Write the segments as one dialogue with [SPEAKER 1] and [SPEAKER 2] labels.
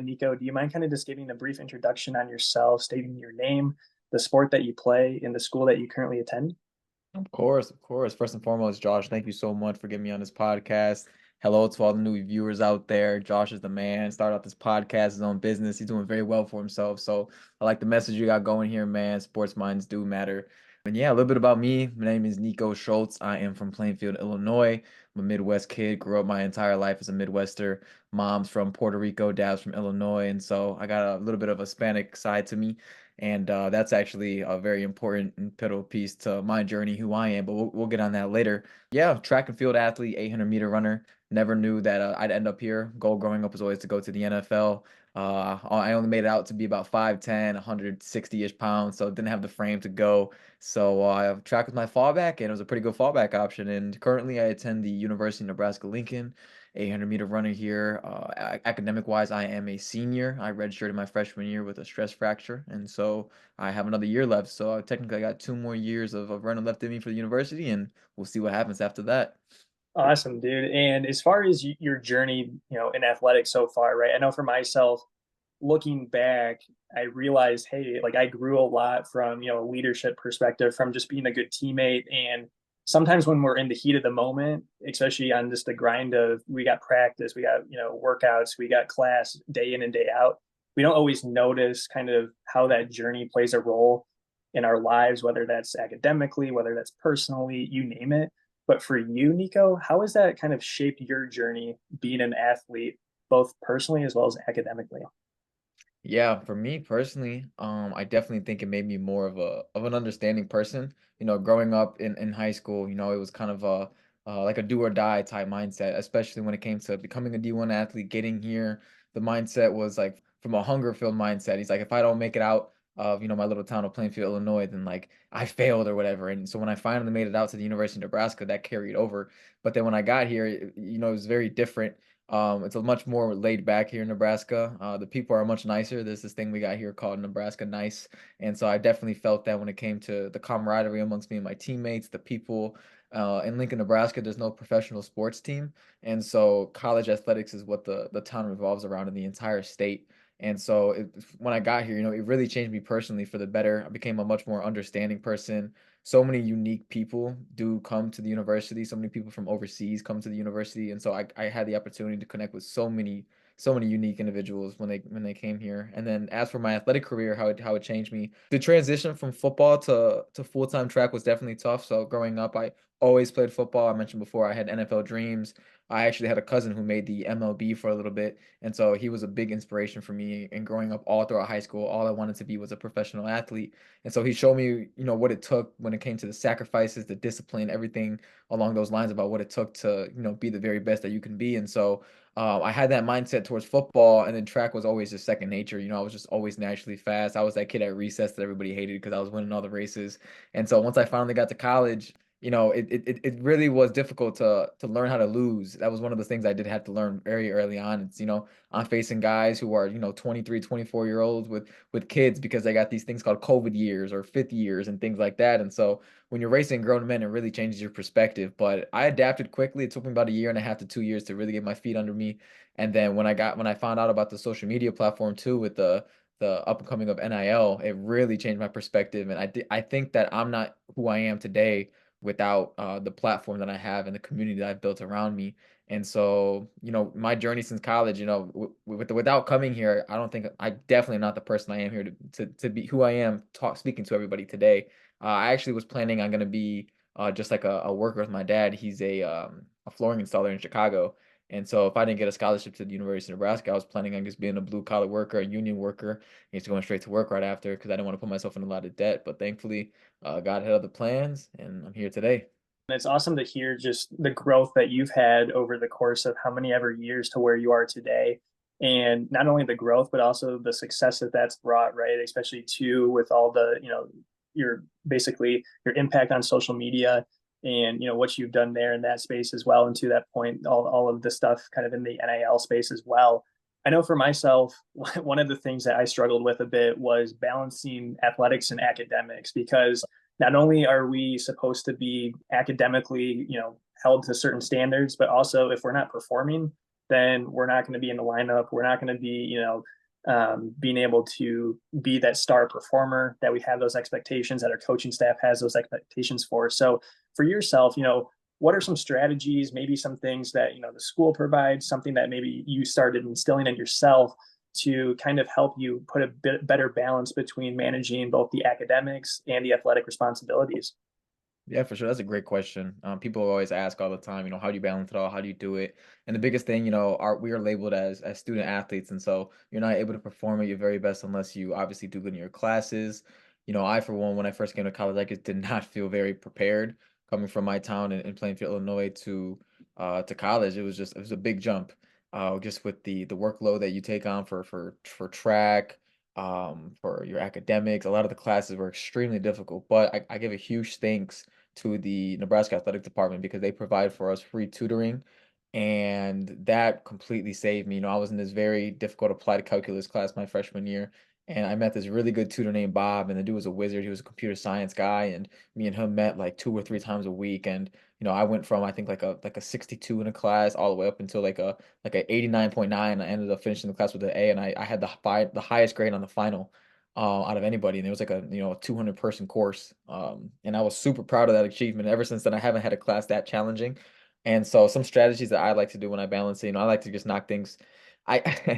[SPEAKER 1] Niko, do you mind kind of just giving a brief introduction on yourself, stating your name, the sport that you play, and the school that you currently attend?
[SPEAKER 2] Of course, of course. First and foremost, Josh, thank you so much for getting me on this podcast. Hello to all the new viewers out there. Josh is the man. Started out this podcast, his own business. He's doing very well for himself. So I like the message you got going here, man. Sports minds do matter. And yeah, a little bit about me. My name is Niko Schultz. I am from Plainfield, Illinois. I'm a Midwest kid. Grew up my entire life as a Midwester. Mom's from Puerto Rico, dad's from Illinois. And so I got a little bit of a Hispanic side to me. And that's actually a very important and pivotal piece to my journey, who I am. But we'll get on that later. Yeah, track and field athlete, 800-meter runner. Never knew that I'd end up here. Goal growing up was always to go to the NFL. I only made it out to be about 5'10", 160-ish pounds, so didn't have the frame to go. So track was my fallback, and it was a pretty good fallback option. And currently, I attend the University of Nebraska-Lincoln. 800-meter runner here. Academic wise, I am a senior. I redshirted my freshman year with a stress fracture, and so I have another year left. So technically, I got 2 more years of running left in me for the university, and we'll see what happens after that.
[SPEAKER 1] Awesome, dude. And as far as your journey, in athletics so far, right? I know for myself, looking back, I realized, hey, like I grew a lot from, a leadership perspective, from just being a good teammate. And sometimes when we're in the heat of the moment, especially on just the grind of we got practice, we got, workouts, we got class day in and day out, we don't always notice kind of how that journey plays a role in our lives, whether that's academically, whether that's personally, you name it. But for you, Niko, how has that kind of shaped your journey being an athlete, both personally as well as academically?
[SPEAKER 2] Yeah, for me personally, I definitely think it made me more of an understanding person. Growing up in high school, it was kind of a like a do or die type mindset, especially when it came to becoming a D1 athlete, getting here. The mindset was like from a hunger filled mindset. He's like, if I don't make it out of, my little town of Plainfield, Illinois, then like I failed or whatever. And so when I finally made it out to the University of Nebraska, that carried over. But then when I got here, it was very different. It's a much more laid back here in Nebraska. The people are much nicer. There's this thing we got here called Nebraska Nice. And so I definitely felt that when it came to the camaraderie amongst me and my teammates, the people. In Lincoln, Nebraska, there's no professional sports team. And so college athletics is what the town revolves around in the entire state. And so when I got here, it really changed me personally for the better. I became a much more understanding person. So many unique people do come to the university. So many people from overseas come to the university, and so I had the opportunity to connect with so many unique individuals when they came here. And then as for my athletic career, how it changed me, the transition from football to full-time track was definitely tough. So growing up, I always played football. I mentioned before I had NFL dreams. I actually had a cousin who made the MLB for a little bit, and so he was a big inspiration for me. And growing up all throughout high school, all I wanted to be was a professional athlete. And so he showed me, what it took when it came to the sacrifices, the discipline, everything along those lines about what it took to, be the very best that you can be. And so I had that mindset towards football, and then track was always just second nature. I was just always naturally fast. I was that kid at recess that everybody hated because I was winning all the races. And so once I finally got to college, it really was difficult to learn how to lose. That was one of the things I did have to learn very early on. It's, I'm facing guys who are, 23, 24-year olds with kids because they got these things called COVID years or fifth years and things like that. And so when you're racing grown men, it really changes your perspective. But I adapted quickly. It took me about a year and a half to 2 years to really get my feet under me. And then when I found out about the social media platform too, with the up and coming of NIL, it really changed my perspective. And I think that I'm not who I am today without the platform that I have and the community that I've built around me. And so, my journey since college, without coming here, I don't think I definitely not the person I am here to be who I am, speaking to everybody today. I actually was planning on going to be just like a worker with my dad. He's a flooring installer in Chicago. And so if I didn't get a scholarship to the University of Nebraska, I was planning on just being a blue collar worker, a union worker, and just going straight to work right after because I didn't want to put myself in a lot of debt. But thankfully, God had other plans, and I'm here today.
[SPEAKER 1] And it's awesome to hear just the growth that you've had over the course of how many ever years to where you are today. And not only the growth, but also the success that that's brought, right? Especially too with all the, your basically your impact on social media and, what you've done there in that space as well. And to that point, all of the stuff kind of in the NIL space as well. I know for myself, one of the things that I struggled with a bit was balancing athletics and academics because not only are we supposed to be academically, held to certain standards, but also if we're not performing, then we're not going to be in the lineup. We're not going to be, being able to be that star performer that we have those expectations, that our coaching staff has those expectations for. So for yourself, what are some strategies, maybe some things that, the school provides, something that maybe you started instilling in yourself to kind of help you put a bit better balance between managing both the academics and the athletic responsibilities?
[SPEAKER 2] Yeah, for sure. That's a great question. People always ask all the time, how do you balance it all? How do you do it? And the biggest thing, we are labeled as student athletes, and so you're not able to perform at your very best unless you obviously do good in your classes. I for one, when I first came to college, I just did not feel very prepared coming from my town in Plainfield, Illinois to college. It was a big jump. Just with the workload that you take on for track, for your academics. A lot of the classes were extremely difficult, but I give a huge thanks to the Nebraska Athletic Department because they provide for us free tutoring, and that completely saved me. I was in this very difficult applied calculus class my freshman year, and I met this really good tutor named Bob, and the dude was a wizard. He was a computer science guy, and me and him met like 2 or 3 times a week. And I went from I think like a 62 in a class all the way up until like a 89.9. I ended up finishing the class with an A, and I had the highest grade on the final out of anybody, and it was like a 200-person course, and I was super proud of that achievement. Ever since then, I haven't had a class that challenging, and so some strategies that I like to do when I balance it, I like to just knock things. I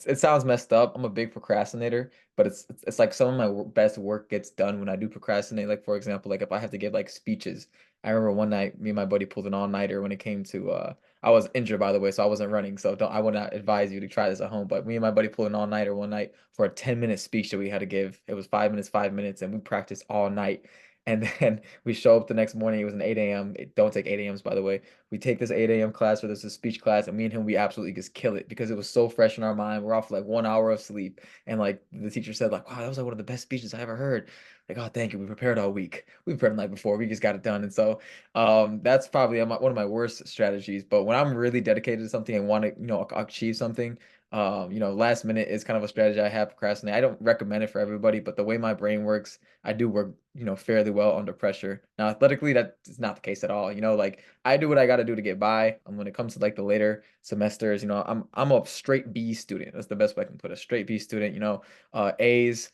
[SPEAKER 2] it sounds messed up. I'm a big procrastinator, but it's like some of my best work gets done when I do procrastinate. Like for example, like if I have to give like speeches. I remember one night me and my buddy pulled an all-nighter when it came to I was injured, by the way, so I wasn't running. So I would not advise you to try this at home. But me and my buddy pulled an all-nighter one night for a 10-minute speech that we had to give. It was 5 minutes, 5 minutes, and we practiced all night. And then we show up the next morning. It was an 8 a.m. Don't take 8 a.m.s, by the way. We take this 8 a.m. class where there's a speech class, and me and him, we absolutely just kill it because it was so fresh in our mind. We're off like 1 hour of sleep. And like the teacher said, like, wow, that was like one of the best speeches I ever heard. Like, oh, thank you. We prepared all week. We prepared the night before. We just got it done. And so that's probably one of my worst strategies. But when I'm really dedicated to something and want to, achieve something, last minute is kind of a strategy I have procrastinate. I don't recommend it for everybody, but the way my brain works, I do work, fairly well under pressure. Now, athletically, that is not the case at all. Like I do what I got to do to get by. And when it comes to like the later semesters, I'm a straight B student. That's the best way I can put it. Straight B student. A's.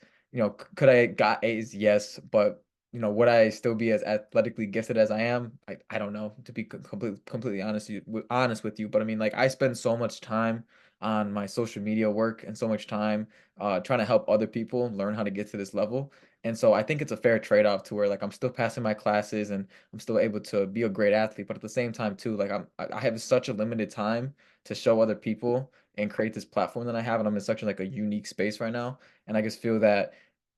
[SPEAKER 2] Could I got A's? Yes, but would I still be as athletically gifted as I am? I don't know, to be completely honest with you. But I mean, like I spend so much time on my social media work and so much time trying to help other people learn how to get to this level. And so I think it's a fair trade-off to where like I'm still passing my classes and I'm still able to be a great athlete, but at the same time too, like I have such a limited time to show other people and create this platform that I have, and I'm in such like a unique space right now. And I just feel that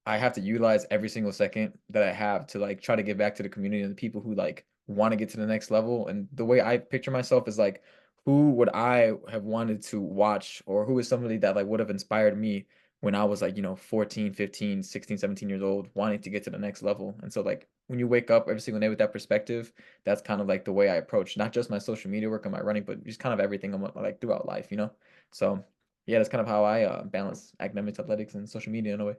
[SPEAKER 2] I have to utilize every single second that I have to like try to get back to the community and the people who like want to get to the next level. And the way I picture myself is like, who would I have wanted to watch, or who is somebody that like would have inspired me when I was like, 14, 15, 16, 17 years old, wanting to get to the next level. And so like when you wake up every single day with that perspective, that's kind of like the way I approach not just my social media work and my running, but just kind of everything I'm like throughout life. So yeah, that's kind of how I balance academics, athletics, and social media in a way.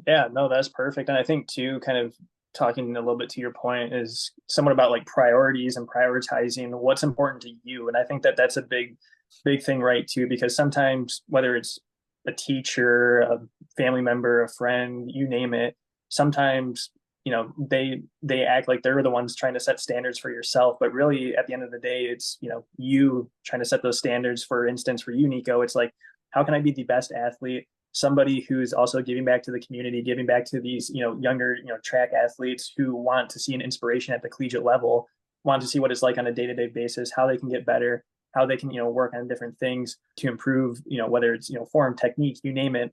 [SPEAKER 1] Yeah, no, that's perfect. And I think too, kind of talking a little bit to your point is somewhat about like priorities and prioritizing what's important to you. And I think that that's a big thing, right? Too, because sometimes whether it's a teacher, a family member, a friend, you name it, sometimes they act like they're the ones trying to set standards for yourself, but really at the end of the day, it's you trying to set those standards. For instance, for you, Niko, it's like, how can I be the best athlete, somebody who's also giving back to the community, giving back to these, younger, track athletes who want to see an inspiration at the collegiate level, want to see what it's like on a day-to-day basis, how they can get better, how they can, work on different things to improve, whether it's, form, technique, you name it,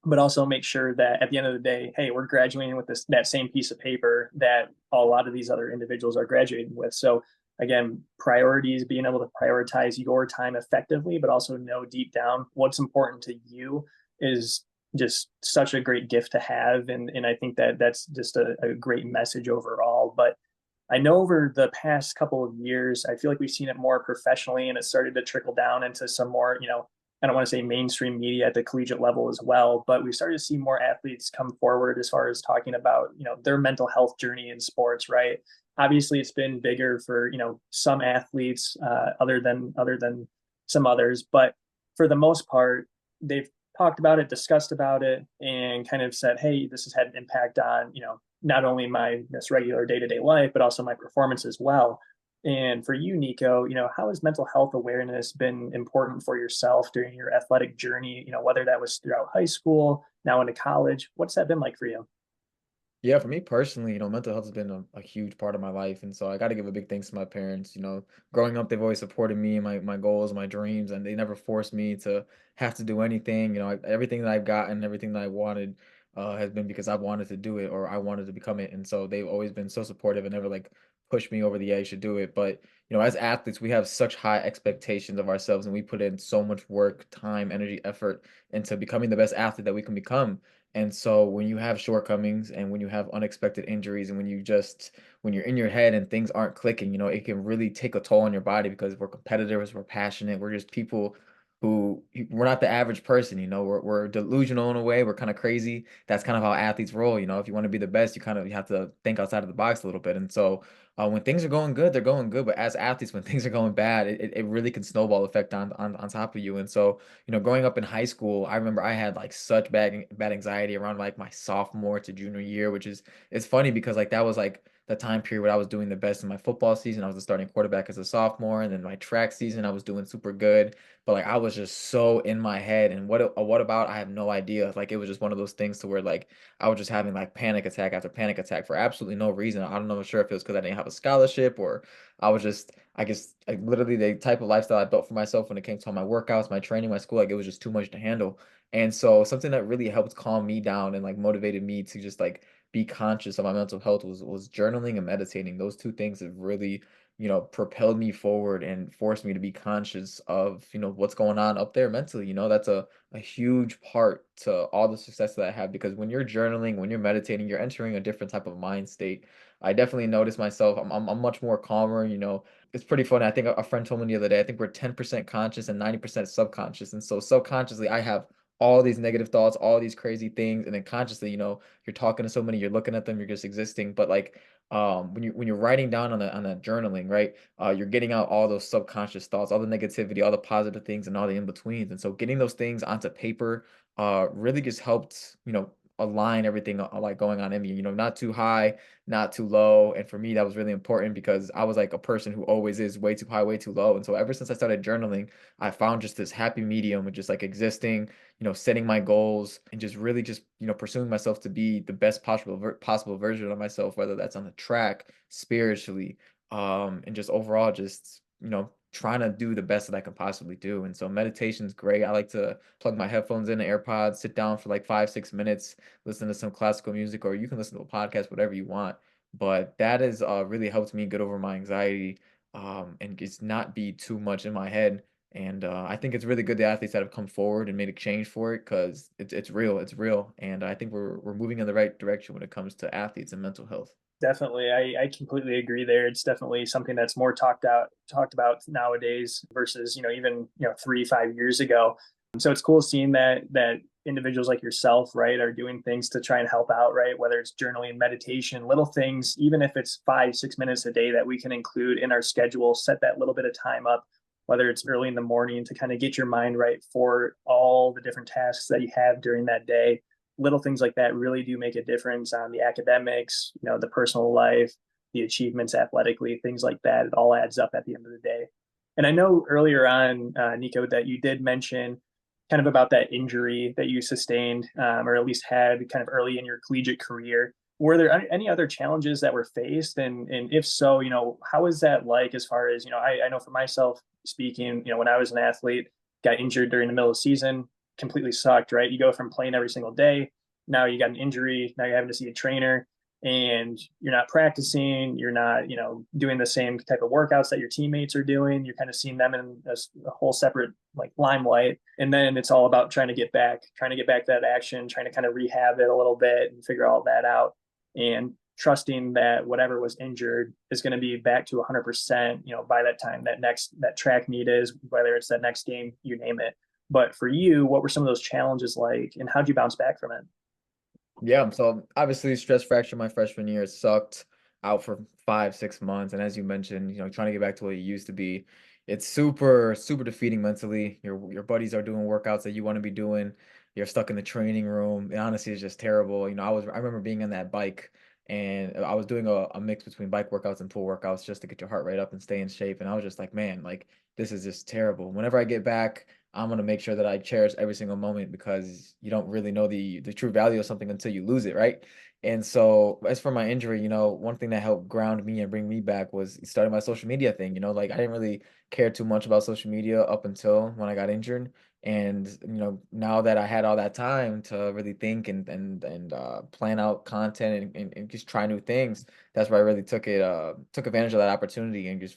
[SPEAKER 1] but also make sure that at the end of the day, hey, we're graduating with that same piece of paper that a lot of these other individuals are graduating with. So again, priorities, being able to prioritize your time effectively, but also know deep down what's important to you is just such a great gift to have. And I think that that's just a great message overall. But I know over the past couple of years, I feel like we've seen it more professionally, and it started to trickle down into some more, I don't want to say mainstream media at the collegiate level as well, but we started to see more athletes come forward as far as talking about, their mental health journey in sports, right? Obviously, it's been bigger for, some athletes, other than some others. But for the most part, they've talked about it, discussed about it, and kind of said, hey, this has had an impact on, not only my this regular day-to-day life, but also my performance as well. And for you, Niko, how has mental health awareness been important for yourself during your athletic journey? Whether that was throughout high school, now into college, what's that been like for you?
[SPEAKER 2] Yeah, for me personally, mental health has been a huge part of my life. And so I got to give a big thanks to my parents. Growing up, they've always supported me and my goals, my dreams, and they never forced me to have to do anything. Everything that I've gotten, everything that I wanted, has been because I've wanted to do it or I wanted to become it. And so they've always been so supportive and never like pushed me over the edge to do it. But, as athletes, we have such high expectations of ourselves and we put in so much work, time, energy, effort into becoming the best athlete that we can become. And so when you have shortcomings and when you have unexpected injuries and when you're in your head and things aren't clicking, it can really take a toll on your body because we're competitors, we're passionate, we're just people who we're not the average person, we're delusional in a way, we're kind of crazy. That's kind of how athletes roll, if you want to be the best, you have to think outside of the box a little bit. And so when things are going good, they're going good. But as athletes, when things are going bad, it really can snowball effect on top of you. And so growing up in high school, I remember I had like such bad anxiety around like my sophomore to junior year, which is it's funny because like that was like the time period where I was doing the best in my football season. I was the starting quarterback as a sophomore, and then my track season, I was doing super good. But like I was just so in my head, and what about? I have no idea. Like it was just one of those things to where like I was just having like panic attack after panic attack for absolutely no reason. I don't know sure if it was because I didn't have a scholarship or I was just I guess like literally the type of lifestyle I built for myself when it came to all my workouts, my training, my school, like it was just too much to handle. And so something that really helped calm me down and like motivated me to just like be conscious of my mental health was journaling and meditating. Those two things have really, propelled me forward and forced me to be conscious of, what's going on up there mentally. That's a huge part to all the success that I have because when you're journaling, when you're meditating, you're entering a different type of mind state. I definitely notice myself. I'm much more calmer, it's pretty funny. I think a friend told me the other day, I think we're 10% conscious and 90% subconscious. And so subconsciously, I have all these negative thoughts, all these crazy things, and then consciously, you're talking to somebody, you're looking at them, you're just existing. But like when you're writing down on a journaling, right? You're getting out all those subconscious thoughts, all the negativity, all the positive things, and all the in-betweens. And so getting those things onto paper really just helped, align everything like going on in me, not too high, not too low. And for me, that was really important because I was like a person who always is way too high, way too low. And so ever since I started journaling, I found just this happy medium of just like existing, setting my goals and just really just, pursuing myself to be the best possible version of myself, whether that's on the track, spiritually, and just overall just, trying to do the best that I can possibly do. And so meditation's great. I like to plug my headphones in, the AirPods, sit down for like 5, 6 minutes, listen to some classical music, or you can listen to a podcast, whatever you want. But that has really helped me get over my anxiety and just not be too much in my head. And I think it's really good the athletes that have come forward and made a change for it because it's real, it's real. And I think we're moving in the right direction when it comes to athletes and mental health.
[SPEAKER 1] Definitely. I completely agree there. It's definitely something that's more talked about nowadays versus, even, 3, 5 years ago. So it's cool seeing that individuals like yourself, right, are doing things to try and help out, right? Whether it's journaling, meditation, little things, even if it's 5, 6 minutes a day that we can include in our schedule, set that little bit of time up, whether it's early in the morning to kind of get your mind right for all the different tasks that you have during that day. Little things like that really do make a difference on the academics, the personal life, the achievements athletically, things like that. It all adds up at the end of the day. And I know earlier on, Niko, that you did mention kind of about that injury that you sustained, or at least had kind of early in your collegiate career. Were there any other challenges that were faced? And if so, how is that like as far as, I know for myself speaking, when I was an athlete, got injured during the middle of the season, completely sucked, right? You go from playing every single day, now you got an injury, now you're having to see a trainer and you're not practicing, you're not, doing the same type of workouts that your teammates are doing. You're kind of seeing them in a whole separate like limelight. And then it's all about trying to get back that action, trying to kind of rehab it a little bit and figure all that out. And trusting that whatever was injured is going to be back to 100%, by that time that track meet is, whether it's that next game, you name it. But for you, what were some of those challenges like, and how'd you bounce back from it?
[SPEAKER 2] Yeah, so obviously stress fracture my freshman year sucked out for 5, 6 months. And as you mentioned, trying to get back to what it used to be, It's super, super defeating mentally. Your buddies are doing workouts that you want to be doing. You're stuck in the training room. And honestly, it's just terrible. I remember being on that bike and I was doing a mix between bike workouts and pool workouts just to get your heart rate up and stay in shape. And I was just like, man, like this is just terrible. Whenever I get back, I'm gonna make sure that I cherish every single moment because you don't really know the true value of something until you lose it, right? And so, as for my injury, one thing that helped ground me and bring me back was starting my social media thing. Like I didn't really care too much about social media up until when I got injured. And now that I had all that time to really think and plan out content and just try new things, that's where I really took advantage of that opportunity and just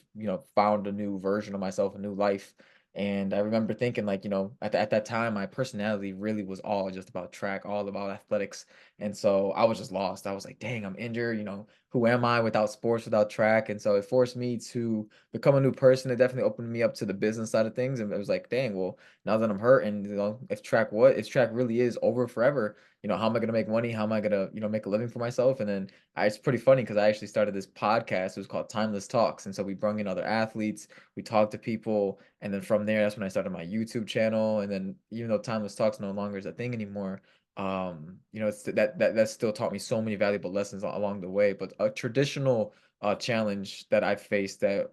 [SPEAKER 2] found a new version of myself, a new life. And I remember thinking like, at that time, my personality really was all just about track, all about athletics. And so I was just lost. I was like, dang, I'm injured. Who am I without sports, without track? And so it forced me to become a new person. It definitely opened me up to the business side of things. And it was like, dang, well, now that I'm hurt and if track really is over forever, how am I gonna make money? How am I gonna, make a living for myself? And then it's pretty funny because I actually started this podcast. It was called Timeless Talks. And so we brought in other athletes, we talked to people, and then from there, that's when I started my YouTube channel. And then even though Timeless Talks no longer is a thing anymore, it's that still taught me so many valuable lessons along the way. But a traditional challenge that I've faced that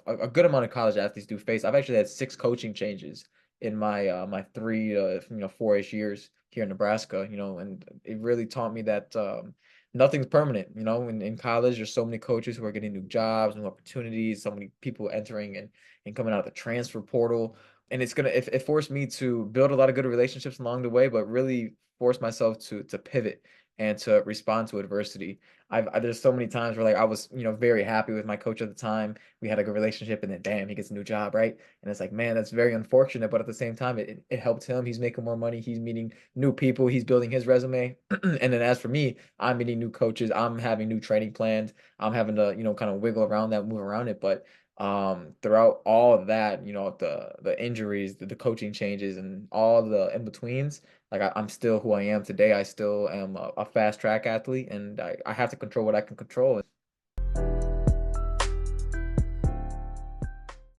[SPEAKER 2] a good amount of college athletes do face. I've actually had 6 coaching changes in my 3 to 4-ish years here in Nebraska. And it really taught me that nothing's permanent. In college, there's so many coaches who are getting new jobs, new opportunities, so many people entering and coming out of the transfer portal. And it forced me to build a lot of good relationships along the way, but really force myself to pivot and to respond to adversity. There's so many times where like I was very happy with my coach at the time. We had a good relationship, and then damn, he gets a new job, right? And it's like, man, that's very unfortunate. But at the same time, it helped him. He's making more money. He's meeting new people. He's building his resume. And then as for me, I'm meeting new coaches. I'm having new training plans. I'm having to kind of wiggle around that, move around it. But throughout all of that, the injuries, the coaching changes, and all the in betweens, like I'm still who I am today. I still am a fast track athlete, and I have to control what I can control.